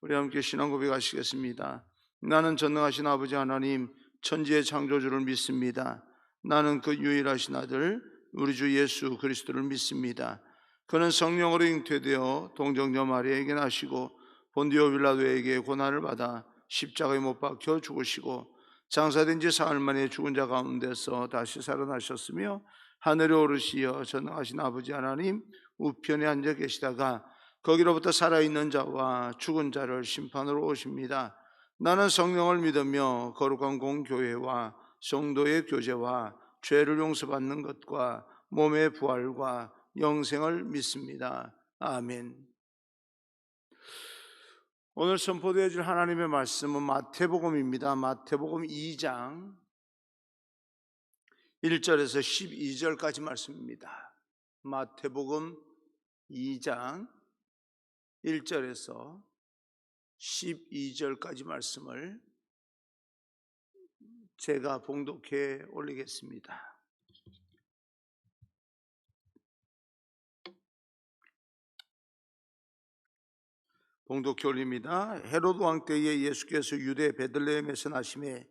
우리 함께 신앙 고백하시겠습니다. 나는 전능하신 아버지 하나님 천지의 창조주를 믿습니다. 나는 그 유일하신 아들 우리 주 예수 그리스도를 믿습니다. 그는 성령으로 잉태되어 동정녀 마리아에게 나시고 본디오 빌라도에게 고난을 받아 십자가에 못 박혀 죽으시고 장사된 지 사흘 만에 죽은 자 가운데서 다시 살아나셨으며 하늘에 오르시어 전능하신 아버지 하나님 우편에 앉아 계시다가 거기로부터 살아있는 자와 죽은 자를 심판으로 오십니다. 나는 성령을 믿으며 거룩한 공교회와 성도의 교제와 죄를 용서받는 것과 몸의 부활과 영생을 믿습니다. 아멘. 오늘 선포되어질 하나님의 말씀은 마태복음입니다. 마태복음 2장 1절에서 12절까지 말씀입니다. 마태복음 2장 1절에서 12절까지 말씀을 제가 봉독해 올리겠습니다. 봉독해 올립니다. 헤롯 왕 때에 예수께서 유대 베들레헴에서 나심에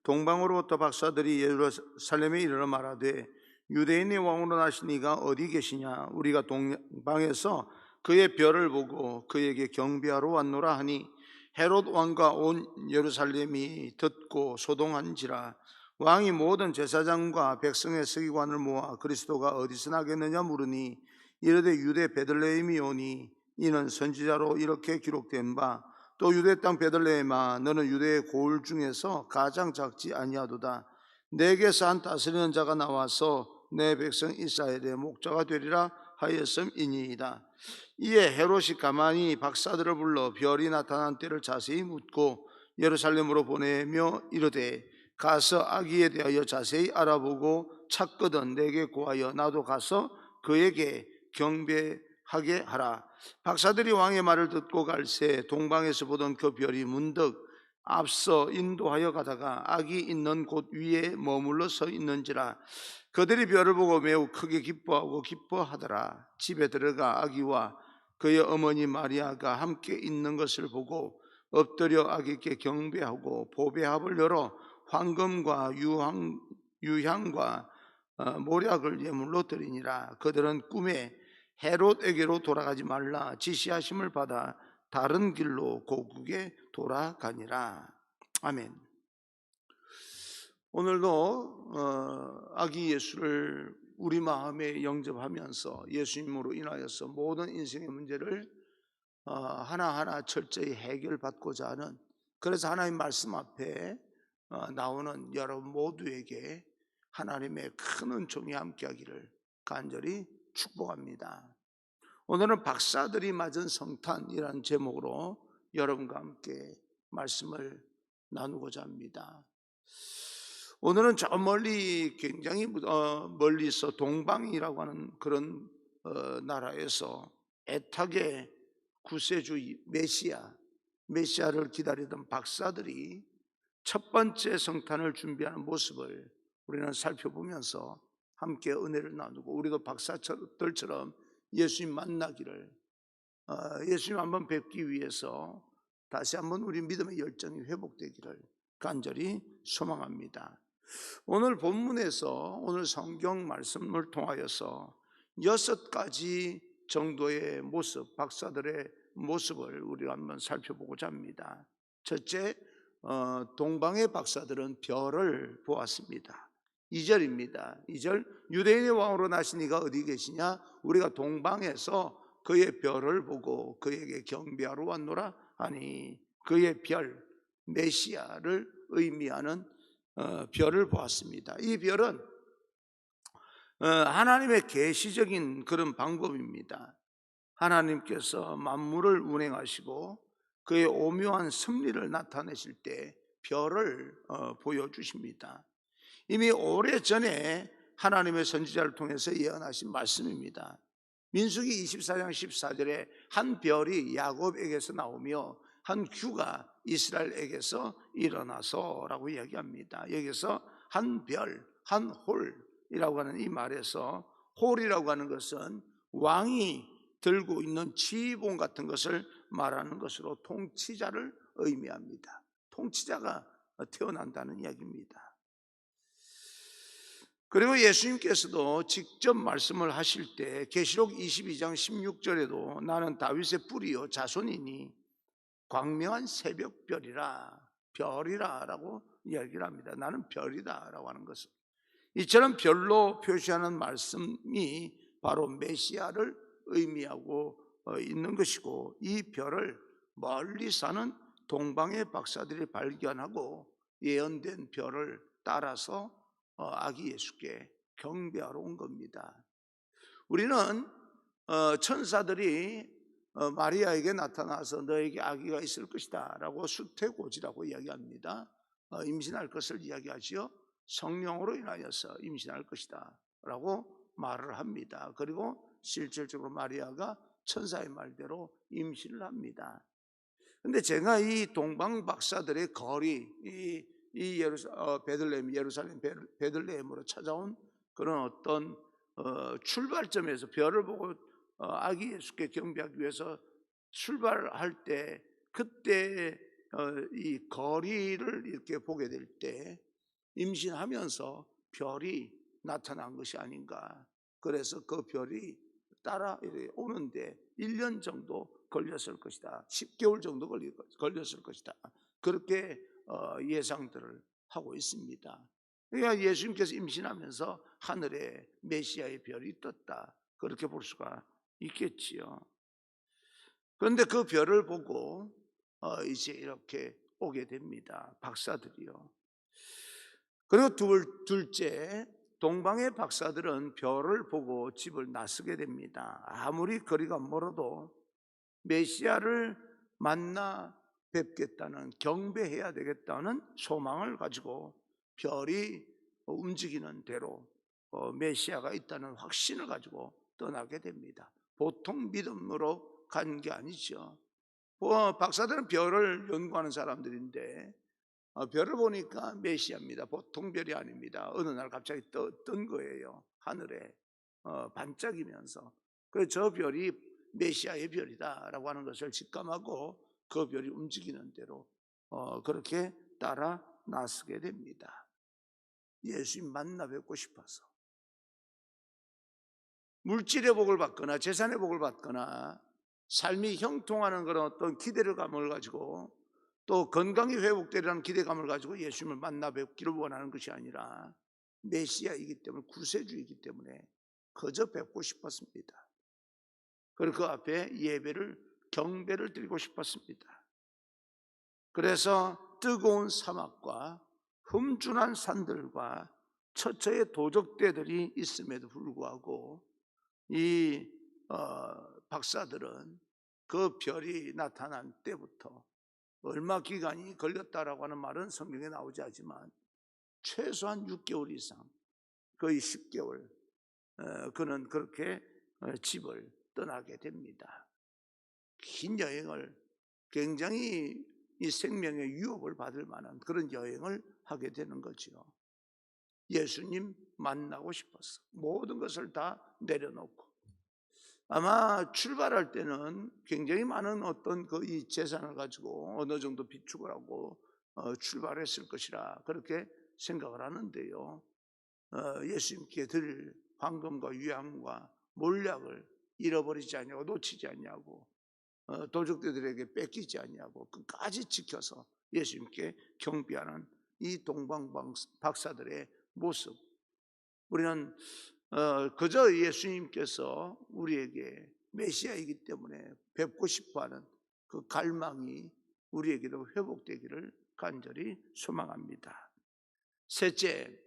동방으로부터 박사들이 예루살렘에 이르러 말하되 유대인의 왕으로 나신 이가 어디 계시냐? 우리가 동방에서 그의 별을 보고 그에게 경배하러 왔노라 하니 헤롯 왕과 온 예루살렘이 듣고 소동한지라. 왕이 모든 제사장과 백성의 서기관을 모아 그리스도가 어디서 나겠느냐 물으니 이르되 유대 베들레헴이 오니 이는 선지자로 이렇게 기록된 바 또 유대 땅 베들레헴아 너는 유대의 고을 중에서 가장 작지 아니하도다. 내게서 한 다스리는 자가 나와서 내 백성 이스라엘의 목자가 되리라 하였음이니이다. 이에 헤롯이 가만히 박사들을 불러 별이 나타난 때를 자세히 묻고 예루살렘으로 보내며 이르되 가서 아기에 대하여 자세히 알아보고 찾거든 내게 고하여 나도 가서 그에게 경배하게 하라. 박사들이 왕의 말을 듣고 갈새 동방에서 보던 그 별이 문득 앞서 인도하여 가다가 아기 있는 곳 위에 머물러 서 있는지라. 그들이 별을 보고 매우 크게 기뻐하고 기뻐하더라. 집에 들어가 아기와 그의 어머니 마리아가 함께 있는 것을 보고 엎드려 아기께 경배하고 보배합을 열어 황금과 유향과 모략을 예물로 드리니라. 그들은 꿈에 헤롯에게로 돌아가지 말라 지시하심을 받아 다른 길로 고국에 돌아가니라. 아멘. 오늘도 아기 예수를 우리 마음에 영접하면서 예수님으로 인하여서 모든 인생의 문제를 하나하나 철저히 해결받고자 하는, 그래서 하나님 말씀 앞에 나오는 여러분 모두에게 하나님의 큰 은총이 함께하기를 간절히 축복합니다. 오늘은 박사들이 맞은 성탄이라는 제목으로 여러분과 함께 말씀을 나누고자 합니다. 오늘은 저 멀리 굉장히 멀리서 동방이라고 하는 그런 나라에서 애타게 구세주 메시아를 기다리던 박사들이 첫 번째 성탄을 준비하는 모습을 우리는 살펴보면서 함께 은혜를 나누고 우리도 박사들처럼 예수님 만나기를, 예수님 한번 뵙기 위해서 다시 한번 우리 믿음의 열정이 회복되기를 간절히 소망합니다. 오늘 본문에서 오늘 성경 말씀을 통하여서 6가지 정도의 모습, 박사들의 모습을 우리가 한번 살펴보고자 합니다. 첫째, 동방의 박사들은 별을 보았습니다. 2절입니다. 2절, 유대인의 왕으로 나신 이가 어디 계시냐? 우리가 동방에서 그의 별을 보고 그에게 경배하러 왔노라 하니, 그의 별, 메시아를 의미하는 별을 보았습니다. 이 별은 하나님의 계시적인 그런 방법입니다. 하나님께서 만물을 운행하시고 그의 오묘한 섭리를 나타내실 때 별을 보여주십니다. 이미 오래전에 하나님의 선지자를 통해서 예언하신 말씀입니다. 민수기 24장 14절에 한 별이 야곱에게서 나오며 한 규가 이스라엘에게서 일어나서 라고 이야기합니다. 여기서 한 별, 한 홀이라고 하는 이 말에서 홀이라고 하는 것은 왕이 들고 있는 지휘봉 같은 것을 말하는 것으로 통치자를 의미합니다. 통치자가 태어난다는 이야기입니다. 그리고 예수님께서도 직접 말씀을 하실 때 계시록 22장 16절에도 나는 다윗의 뿌리요 자손이니 광명한 새벽별이라 별이라 라고 이야기를 합니다. 나는 별이다 라고 하는 것은 이처럼 별로 표시하는 말씀이 바로 메시아를 의미하고 있는 것이고, 이 별을 멀리 사는 동방의 박사들이 발견하고 예언된 별을 따라서 아기 예수께 경배하러 온 겁니다. 우리는 천사들이 마리아에게 나타나서 너에게 아기가 있을 것이다 라고 수태고지라고 이야기합니다. 임신할 것을 이야기하지요. 성령으로 인하여서 임신할 것이다 라고 말을 합니다. 그리고 실질적으로 마리아가 천사의 말대로 임신을 합니다. 근데 제가 이 동방 박사들의 거리, 예루살렘 베들레헴으로 찾아온 그런 어떤 출발점에서 별을 보고 아기 예수께 경배하기 위해서 출발할 때, 그때 이 거리를 이렇게 보게 될 때 임신하면서 별이 나타난 것이 아닌가. 그래서 그 별이 따라 오는데 1년 정도 걸렸을 것이다. 10개월 정도 걸렸을 것이다. 그렇게 예상들을 하고 있습니다. 그러니까 예수님께서 임신하면서 하늘에 메시아의 별이 떴다, 그렇게 볼 수가 있겠지요. 그런데 그 별을 보고 이제 이렇게 오게 됩니다, 박사들이요. 그리고 둘째, 동방의 박사들은 별을 보고 집을 나서게 됩니다. 아무리 거리가 멀어도 메시아를 만나 뵙겠다는, 경배해야 되겠다는 소망을 가지고 별이 움직이는 대로 메시아가 있다는 확신을 가지고 떠나게 됩니다. 보통 믿음으로 간 게 아니죠. 박사들은 별을 연구하는 사람들인데 별을 보니까 메시아입니다. 보통 별이 아닙니다. 어느 날 갑자기 뜬 거예요, 하늘에 반짝이면서. 그래서 저 별이 메시아의 별이다 라고 하는 것을 직감하고 그 별이 움직이는 대로 그렇게 따라 나서게 됩니다. 예수님 만나 뵙고 싶어서. 물질의 복을 받거나 재산의 복을 받거나 삶이 형통하는 그런 어떤 기대감을 가지고, 또 건강이 회복되리라는 기대감을 가지고 예수님을 만나 뵙기를 원하는 것이 아니라 메시아이기 때문에, 구세주이기 때문에 그저 뵙고 싶었습니다. 그리고 그 앞에 예배를, 경배를 드리고 싶었습니다. 그래서 뜨거운 사막과 흠준한 산들과 처처의 도적대들이 있음에도 불구하고 이 박사들은 그 별이 나타난 때부터 얼마 기간이 걸렸다라고 하는 말은 성경에 나오지 않지만 최소한 6개월 이상, 거의 10개월 그는 그렇게 집을 떠나게 됩니다. 긴 여행을, 굉장히 이 생명의 유혹을 받을 만한 그런 여행을 하게 되는 거죠. 예수님 만나고 싶었어. 모든 것을 다 내려놓고. 아마 출발할 때는 굉장히 많은 어떤 그 이 재산을 가지고 어느 정도 비축을 하고 출발했을 것이라 그렇게 생각을 하는데요. 예수님께 드릴 황금과 유향과 몰약을 잃어버리지 않냐고, 놓치지 않냐고, 도적들에게 뺏기지 않냐고 끝까지 지켜서 예수님께 경배하는 이 동방 박사들의 모습, 우리는 그저 예수님께서 우리에게 메시아이기 때문에 뵙고 싶어하는 그 갈망이 우리에게도 회복되기를 간절히 소망합니다. 셋째,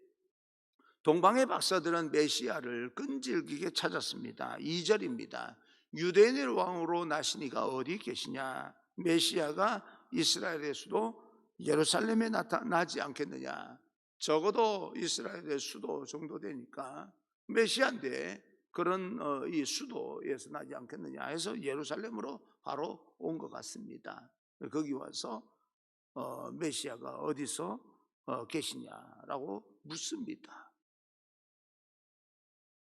동방의 박사들은 메시아를 끈질기게 찾았습니다. 2절입니다. 유대인의 왕으로 나시니가 어디 계시냐? 메시아가 이스라엘의 수도 예루살렘에 나타나지 않겠느냐? 적어도 이스라엘의 수도 정도 되니까 메시아인데 그런 이 수도에서 나지 않겠느냐 해서 예루살렘으로 바로 온 것 같습니다. 거기 와서 메시아가 어디서 계시냐라고 묻습니다.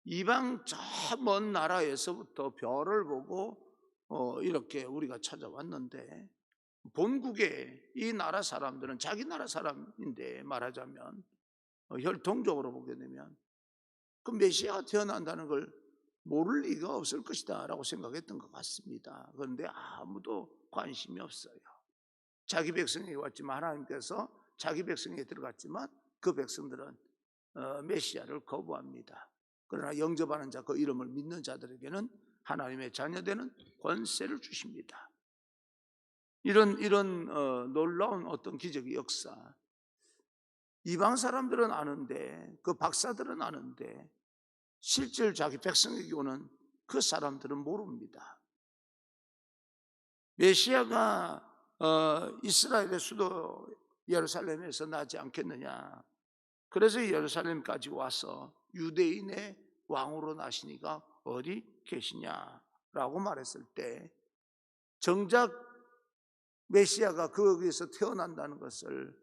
이방 저 먼 나라에서부터 별을 보고 이렇게 우리가 찾아왔는데, 본국의 이 나라 사람들은 자기 나라 사람인데, 말하자면 혈통적으로 보게 되면 그 메시아가 태어난다는 걸 모를 리가 없을 것이다 라고 생각했던 것 같습니다. 그런데 아무도 관심이 없어요. 자기 백성에게 왔지만, 하나님께서 자기 백성에게 들어갔지만 그 백성들은 메시아를 거부합니다. 그러나 영접하는 자, 그 이름을 믿는 자들에게는 하나님의 자녀되는 권세를 주십니다. 이런 놀라운 어떤 기적의 역사, 이방 사람들은 아는데, 그 박사들은 아는데 실제로 자기 백성에게 오는 그 사람들은 모릅니다. 메시아가 이스라엘의 수도 예루살렘에서 나지 않겠느냐, 그래서 예루살렘까지 와서 유대인의 왕으로 나시니가 어디 계시냐라고 말했을 때, 정작 메시아가 거기에서 태어난다는 것을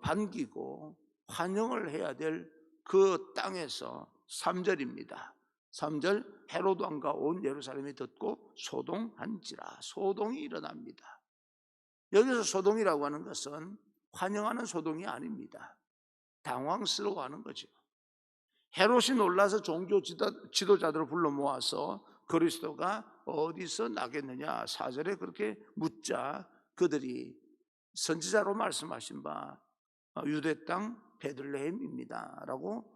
반기고 환영을 해야 될 그 땅에서 3절입니다. 3절, 헤로드 왕과 온 예루살렘이 듣고 소동한지라. 소동이 일어납니다. 여기서 소동이라고 하는 것은 환영하는 소동이 아닙니다. 당황스러워하는 거죠. 헤롯이 놀라서 종교 지도자들을 불러 모아서 그리스도가 어디서 나겠느냐 4절에 그렇게 묻자, 그들이 선지자로 말씀하신 바 유대 땅 베들레헴입니다 라고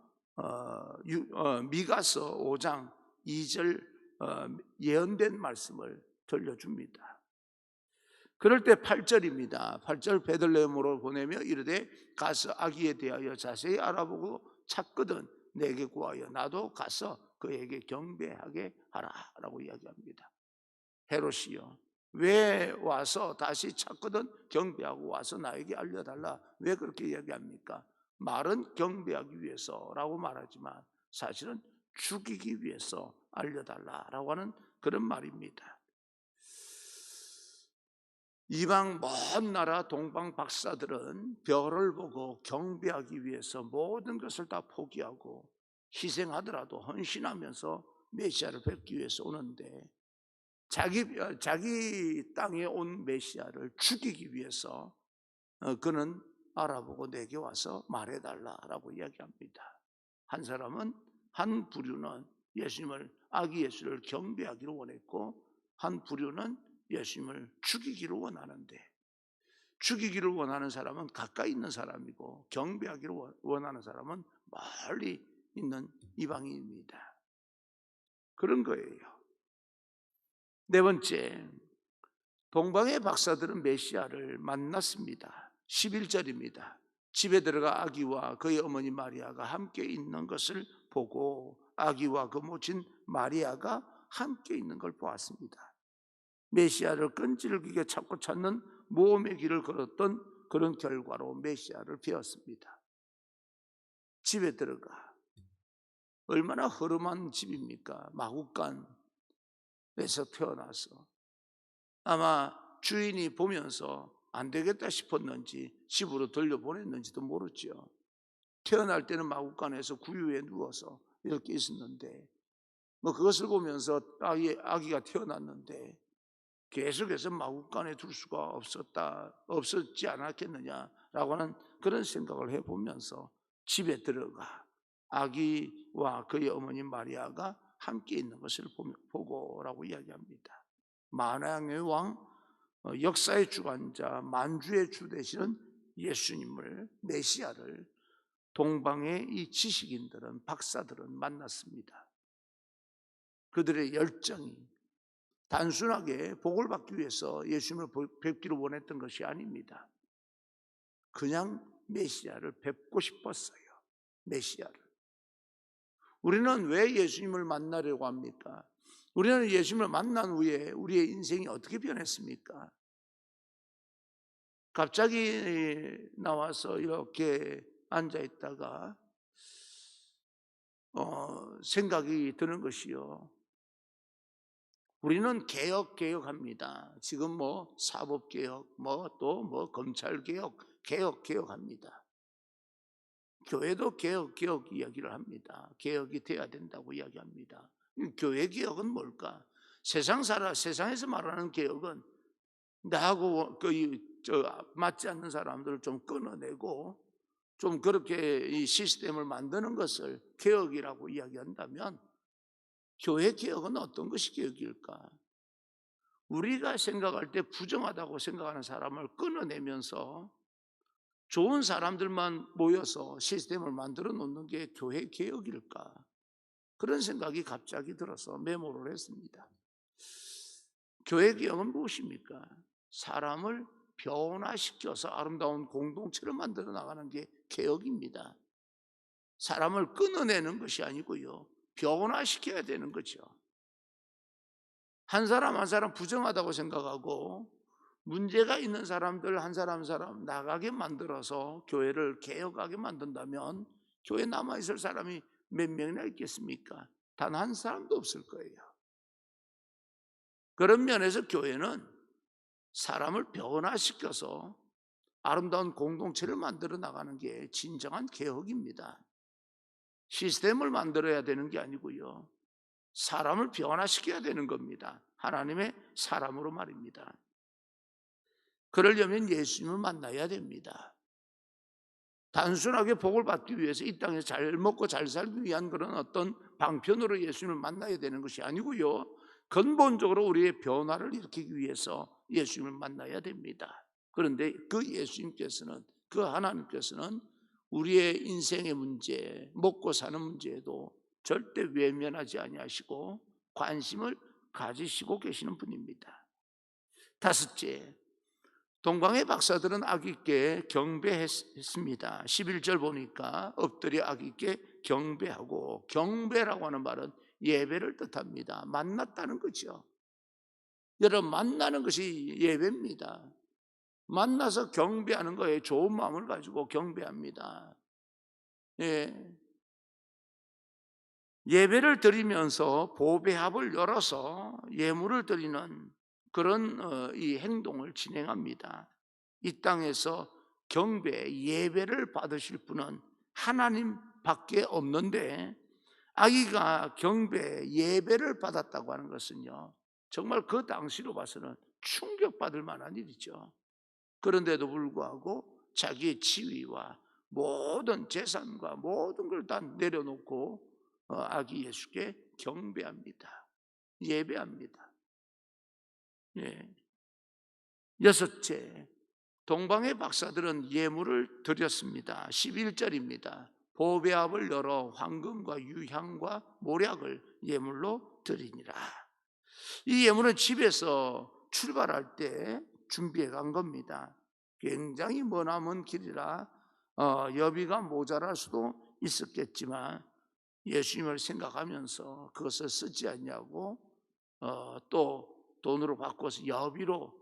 미가서 5장 2절 예언된 말씀을 들려줍니다. 그럴 때 8절입니다. 8절, 베들레헴으로 보내며 이르되 가서 아기에 대하여 자세히 알아보고 찾거든 내게 구하여 나도 가서 그에게 경배하게 하라 라고 이야기합니다. 헤롯이요, 왜 와서 다시 찾거든 경배하고 와서 나에게 알려달라, 왜 그렇게 이야기합니까? 말은 경배하기 위해서라고 말하지만 사실은 죽이기 위해서 알려달라라고 하는 그런 말입니다. 이방 먼 나라 동방 박사들은 별을 보고 경배하기 위해서 모든 것을 다 포기하고 희생하더라도 헌신하면서 메시아를 뵙기 위해서 오는데, 자기 땅에 온 메시아를 죽이기 위해서 그는 알아보고 내게 와서 말해달라라고 이야기합니다. 한 사람은, 한 부류는 예수님을, 아기 예수를 경배하기를 원했고, 한 부류는 예수님을 죽이기를 원하는데, 죽이기를 원하는 사람은 가까이 있는 사람이고 경배하기를 원하는 사람은 멀리 있는 이방인입니다. 그런 거예요. 네 번째, 동방의 박사들은 메시아를 만났습니다. 11절입니다. 집에 들어가 아기와 그의 어머니 마리아가 함께 있는 것을 보고 아기와 그 모친 마리아가 함께 있는 걸 보았습니다. 메시아를 끈질기게 찾고 찾는 모험의 길을 걸었던 그런 결과로 메시아를 배웠습니다. 집에 들어가, 얼마나 허름한 집입니까? 마구간에서 태어나서 아마 주인이 보면서 안 되겠다 싶었는지 집으로 돌려보냈는지도 모르죠. 태어날 때는 마구간에서 구유에 누워서 이렇게 있었는데, 그것을 보면서 아기가 태어났는데 계속해서 마구간에 둘 수가 없었지 않았겠느냐라고 하는 그런 생각을 해보면서 집에 들어가 아기와 그의 어머니 마리아가 함께 있는 것을 보고라고 이야기합니다. 만왕의 왕, 역사의 주관자, 만주의 주 되시는 예수님을, 메시아를 동방의 이 지식인들은, 박사들은 만났습니다. 그들의 열정이 단순하게 복을 받기 위해서 예수님을 뵙기를 원했던 것이 아닙니다. 그냥 메시아를 뵙고 싶었어요. 메시아를. 우리는 왜 예수님을 만나려고 합니까? 우리는 예수님을 만난 후에 우리의 인생이 어떻게 변했습니까? 갑자기 나와서 이렇게 앉아있다가 생각이 드는 것이요, 우리는 개혁합니다. 지금 사법개혁, 또 검찰개혁, 개혁합니다. 교회도 개혁 이야기를 합니다. 개혁이 돼야 된다고 이야기합니다. 교회 개혁은 뭘까? 세상에서 말하는 개혁은 나하고 맞지 않는 사람들을 좀 끊어내고 좀 그렇게 이 시스템을 만드는 것을 개혁이라고 이야기한다면, 교회 개혁은 어떤 것이 개혁일까? 우리가 생각할 때 부정하다고 생각하는 사람을 끊어내면서 좋은 사람들만 모여서 시스템을 만들어 놓는 게 교회 개혁일까? 그런 생각이 갑자기 들어서 메모를 했습니다. 교회 개혁은 무엇입니까? 사람을 변화시켜서 아름다운 공동체를 만들어 나가는 게 개혁입니다. 사람을 끊어내는 것이 아니고요, 변화시켜야 되는 거죠. 한 사람 한 사람 부정하다고 생각하고 문제가 있는 사람들 한 사람 한 사람 나가게 만들어서 교회를 개혁하게 만든다면 교회에 남아있을 사람이 몇 명이나 있겠습니까? 단 한 사람도 없을 거예요. 그런 면에서 교회는 사람을 변화시켜서 아름다운 공동체를 만들어 나가는 게 진정한 개혁입니다. 시스템을 만들어야 되는 게 아니고요, 사람을 변화시켜야 되는 겁니다. 하나님의 사람으로 말입니다. 그러려면 예수님을 만나야 됩니다. 단순하게 복을 받기 위해서 이 땅에서 잘 먹고 잘 살기 위한 그런 어떤 방편으로 예수님을 만나야 되는 것이 아니고요, 근본적으로 우리의 변화를 일으키기 위해서 예수님을 만나야 됩니다. 그런데 그 예수님께서는, 그 하나님께서는 우리의 인생의 문제, 먹고 사는 문제에도 절대 외면하지 아니하시고 관심을 가지시고 계시는 분입니다. 다섯째, 동방의 박사들은 아기께 경배했습니다. 11절 보니까 엎드려 아기께 경배하고, 경배라고 하는 말은 예배를 뜻합니다. 만났다는 거죠. 여러분, 만나는 것이 예배입니다. 만나서 경배하는 거에 좋은 마음을 가지고 경배합니다. 예배를 드리면서 보배합을 열어서 예물을 드리는 그런 이 행동을 진행합니다. 이 땅에서 경배, 예배를 받으실 분은 하나님밖에 없는데 아기가 경배, 예배를 받았다고 하는 것은요, 정말 그 당시로 봐서는 충격받을 만한 일이죠. 그런데도 불구하고 자기의 지위와 모든 재산과 모든 걸 다 내려놓고 아기 예수께 경배합니다. 예배합니다. 여섯째, 동방의 박사들은 예물을 드렸습니다. 11절입니다. 보배합을 열어 황금과 유향과 모략을 예물로 드리니라. 이 예물은 집에서 출발할 때 준비해 간 겁니다. 굉장히 머나먼 길이라 여비가 모자랄 수도 있었겠지만 예수님을 생각하면서 그것을 쓰지 않냐고 또 돈으로 바꿔서 여비로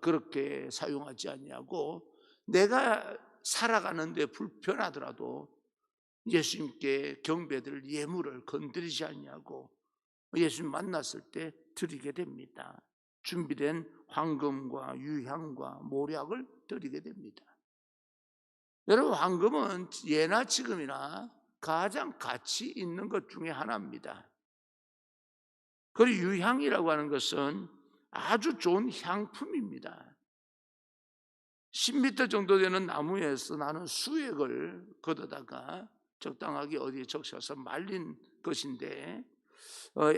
그렇게 사용하지 않냐고, 내가 살아가는데 불편하더라도 예수님께 경배드릴 예물을 건드리지 않냐고 예수님 만났을 때 드리게 됩니다. 준비된 황금과 유향과 모략을 드리게 됩니다. 여러분, 황금은 예나 지금이나 가장 가치 있는 것 중에 하나입니다. 그리고 유향이라고 하는 것은 아주 좋은 향품입니다. 10m 정도 되는 나무에서 나는 수액을 걷어다가 적당하게 어디에 적셔서 말린 것인데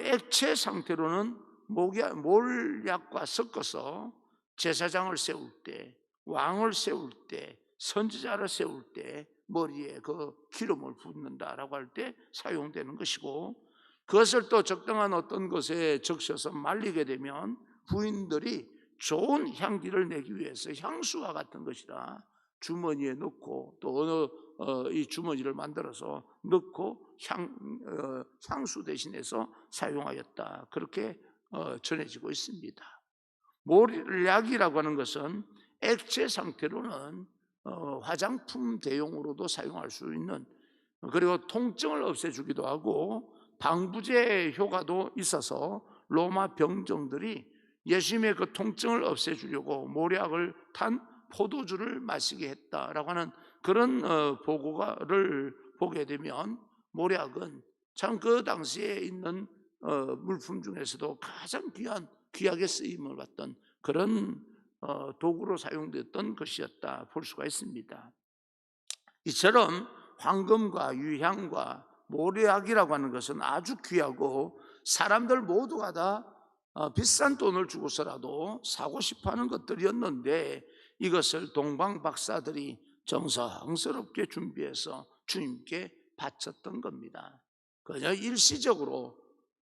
액체 상태로는 몰약과 섞어서 제사장을 세울 때, 왕을 세울 때, 선지자를 세울 때 머리에 그 기름을 붓는다라고 할 때 사용되는 것이고, 그것을 또 적당한 어떤 것에 적셔서 말리게 되면 부인들이 좋은 향기를 내기 위해서 향수와 같은 것이라 주머니에 넣고, 또 어느 이 주머니를 만들어서 넣고 향수 대신해서 사용하였다, 그렇게 전해지고 있습니다. 몰약이라고 하는 것은 액체 상태로는 화장품 대용으로도 사용할 수 있는, 그리고 통증을 없애주기도 하고 방부제 효과도 있어서 로마 병정들이 예수님의 그 통증을 없애주려고 몰약을 탄 포도주를 마시게 했다라고 하는 그런 보고를 보게 되면, 몰약은 참 그 당시에 있는 물품 중에서도 가장 귀하게 쓰임을 받던 그런 도구로 사용됐던 것이었다 볼 수가 있습니다. 이처럼 황금과 유향과 모략이라고 하는 것은 아주 귀하고 사람들 모두가 다 비싼 돈을 주고서라도 사고 싶어하는 것들이었는데, 이것을 동방 박사들이 정성스럽게 준비해서 주님께 바쳤던 겁니다. 그냥 일시적으로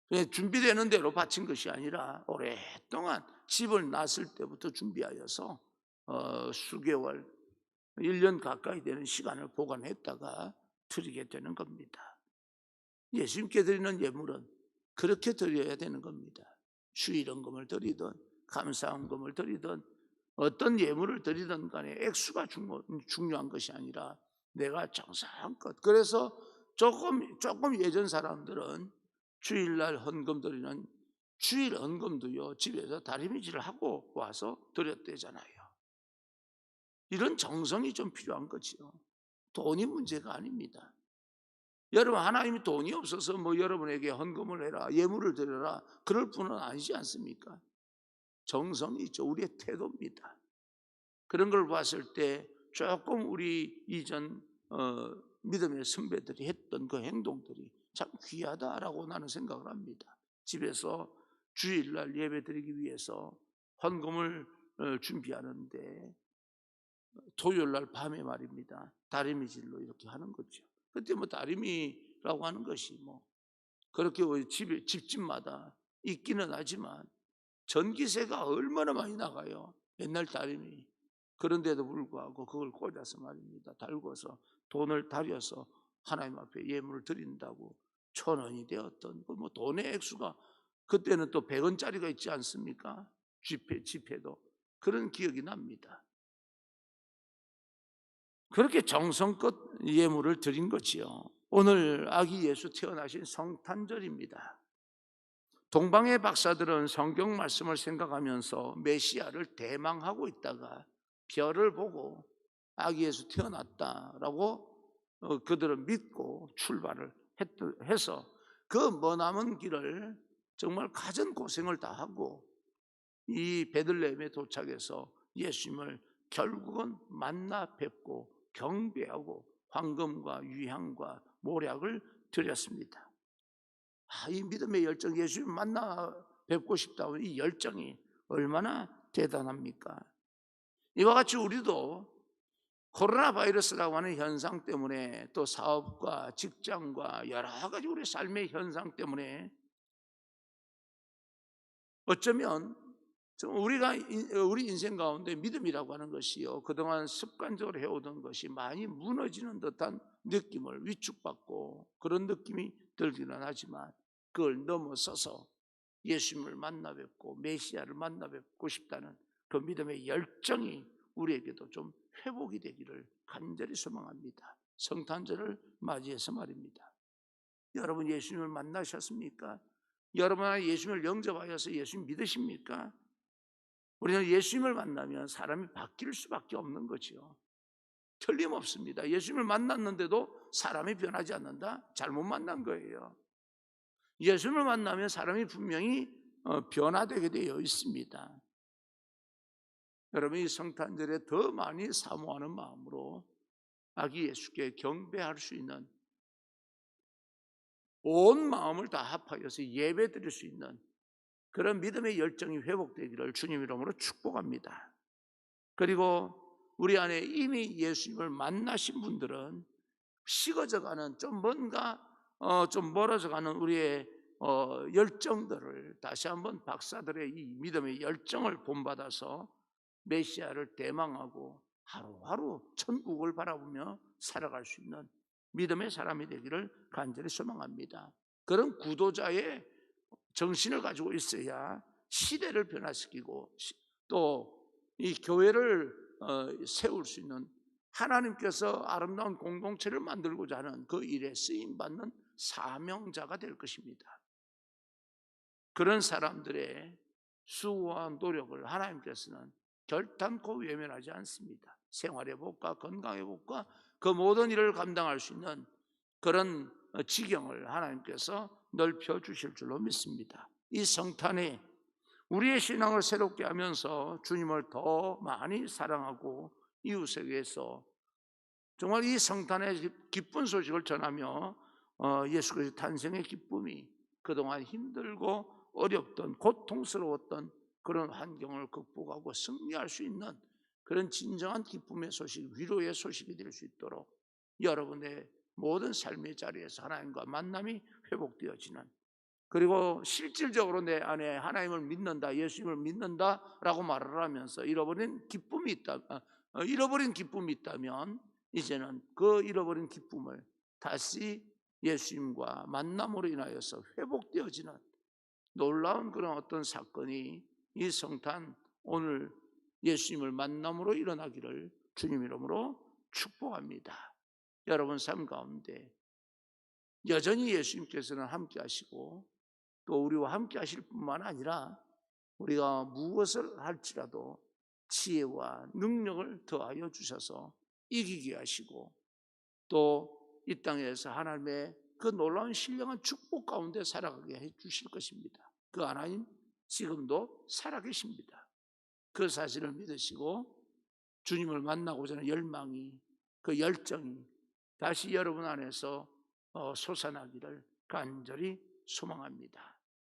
그냥 준비되는 대로 바친 것이 아니라 오랫동안 집을 놨을 때부터 준비하여서 수개월, 1년 가까이 되는 시간을 보관했다가 드리게 되는 겁니다. 예수님께 드리는 예물은 그렇게 드려야 되는 겁니다. 주일헌금을 드리든 감사헌금을 드리든 어떤 예물을 드리든 간에 액수가 중요한 것이 아니라 내가 정성껏. 그래서 조금 예전 사람들은 주일날 헌금 드리는 주일 헌금도요, 집에서 다리미질을 하고 와서 드렸대잖아요. 이런 정성이 좀 필요한 거지요. 돈이 문제가 아닙니다. 여러분, 하나님이 돈이 없어서 여러분에게 헌금을 해라, 예물을 드려라 그럴 분은 아니지 않습니까? 정성이 있죠. 우리의 태도입니다. 그런 걸 봤을 때 조금 우리 이전 믿음의 선배들이 했던 그 행동들이 참 귀하다라고 나는 생각을 합니다. 집에서 주일날 예배 드리기 위해서 헌금을 준비하는데 토요일날 밤에 말입니다, 다리미질로 이렇게 하는 거죠. 그때 다리미라고 하는 것이 그렇게 집집마다 있기는 하지만 전기세가 얼마나 많이 나가요. 옛날 다리미. 그런데도 불구하고 그걸 꽂아서 말입니다, 달궈서 돈을 달여서 하나님 앞에 예물을 드린다고 1,000원이 되었던 돈의 액수가, 그때는 또 100원짜리가 있지 않습니까? 지폐도. 그런 기억이 납니다. 그렇게 정성껏 예물을 드린 거지요. 오늘 아기 예수 태어나신 성탄절입니다. 동방의 박사들은 성경 말씀을 생각하면서 메시아를 대망하고 있다가 별을 보고 아기 예수 태어났다라고 그들은 믿고 출발을 해서 그 머나먼 길을 정말 갖은 고생을 다 하고 이 베들레헴에 도착해서 예수님을 결국은 만나 뵙고 경배하고 황금과 유향과 모략을 드렸습니다. 이 믿음의 열정, 예수님 만나 뵙고 싶다는 이 열정이 얼마나 대단합니까? 이와 같이 우리도 코로나 바이러스라고 하는 현상 때문에, 또 사업과 직장과 여러 가지 우리 삶의 현상 때문에 어쩌면 우리 인생 가운데 믿음이라고 하는 것이요, 그동안 습관적으로 해오던 것이 많이 무너지는 듯한 느낌을 위축받고 그런 느낌이 들기는 하지만, 그걸 넘어서서 예수님을 만나 뵙고 메시아를 만나 뵙고 싶다는 그 믿음의 열정이 우리에게도 좀 회복이 되기를 간절히 소망합니다. 성탄절을 맞이해서 말입니다. 여러분, 예수님을 만나셨습니까? 여러분 예수님을 영접하여서 예수님 믿으십니까? 우리는 예수님을 만나면 사람이 바뀔 수밖에 없는 거죠. 틀림없습니다. 예수님을 만났는데도 사람이 변하지 않는다? 잘못 만난 거예요. 예수님을 만나면 사람이 분명히 변화되게 되어 있습니다. 여러분, 이 성탄절에 더 많이 사모하는 마음으로 아기 예수께 경배할 수 있는, 온 마음을 다 합하여서 예배 드릴 수 있는 그런 믿음의 열정이 회복되기를 주님 이름으로 축복합니다. 그리고 우리 안에 이미 예수님을 만나신 분들은 식어져가는, 좀 뭔가 좀 멀어져가는 우리의 열정들을 다시 한번 박사들의 이 믿음의 열정을 본받아서 메시아를 대망하고 하루하루 천국을 바라보며 살아갈 수 있는 믿음의 사람이 되기를 간절히 소망합니다. 그런 구도자의 정신을 가지고 있어야 시대를 변화시키고 또 이 교회를 세울 수 있는, 하나님께서 아름다운 공동체를 만들고자 하는 그 일에 쓰임받는 사명자가 될 것입니다. 그런 사람들의 수고와 노력을 하나님께서는 결단코 외면하지 않습니다. 생활의 복과 건강의 복과 그 모든 일을 감당할 수 있는 그런 지경을 하나님께서 넓혀 주실 줄로 믿습니다. 이 성탄에 우리의 신앙을 새롭게 하면서 주님을 더 많이 사랑하고 이웃에 위해서 정말 이 성탄의 기쁜 소식을 전하며 예수 그리스도 탄생의 기쁨이 그동안 힘들고 어렵던 고통스러웠던 그런 환경을 극복하고 승리할 수 있는 그런 진정한 기쁨의 소식, 위로의 소식이 될 수 있도록 여러분의 모든 삶의 자리에서 하나님과 만남이 회복되어지는, 그리고 실질적으로 내 안에 하나님을 믿는다, 예수님을 믿는다라고 말을 하면서 잃어버린 기쁨이 있다면 이제는 그 잃어버린 기쁨을 다시 예수님과 만남으로 인하여서 회복되어지는 놀라운 그런 어떤 사건이 이 성탄 오늘 예수님을 만남으로 일어나기를 주님 이름으로 축복합니다. 여러분 삶 가운데 여전히 예수님께서는 함께 하시고 또 우리와 함께 하실 뿐만 아니라 우리가 무엇을 할지라도 지혜와 능력을 더하여 주셔서 이기게 하시고 또 이 땅에서 하나님의 그 놀라운 신령한 축복 가운데 살아가게 해 주실 것입니다. 그 하나님 지금도 살아계십니다. 그 사실을 믿으시고 주님을 만나고자 하는 열망이, 그 열정이 다시 여러분 안에서 솟아나기를 간절히 소망합니다.